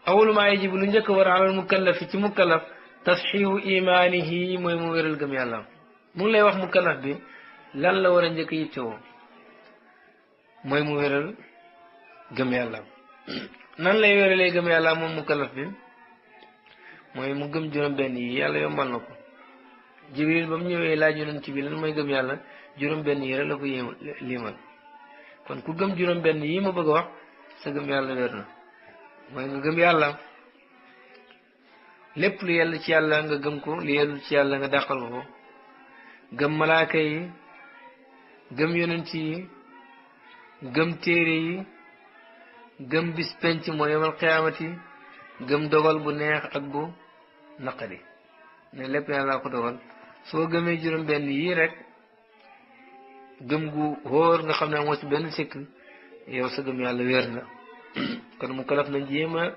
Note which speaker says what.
Speaker 1: awalu maa yajibu lu njëkk war alal mukallafi ci mukallaf tasxiihu imaanihi mooy mu wéral gëm yàlla mu ngi lay wax mukallaf bi lan la war a njëkk yittewoo mooy mu wéral gëm yàlla nan lay wéralee gëm yàlla moom mukallaf bi mooy mu gëm juróom-benn yi yàlla yombal na ko jibril ba mu ñëwee laaj yonent bi lan mooy gëm yàlla juróom-benn yi rek la ko limal kon ku gëm juróom-benn yi ma bëgg a wax sa gëm yàlla wér na mooy nga gëm yàlla lépp lu yell ci yàlla nga gëm ko lu yellu ci yàlla nga dàqal ko gëm malaaka yi gëm yonent yi gëm téere yi gëm bis penc mooy yomal xiyaamati gëm dogal bu neex ak bu naqari ne lépp yàlla ko dogal soo gëmee juróom-benn yii rek gëm gu hóor nga xam ne moo ci benn sikk yow sa gëm yàlla wér na kon mu kalaf nañ jéema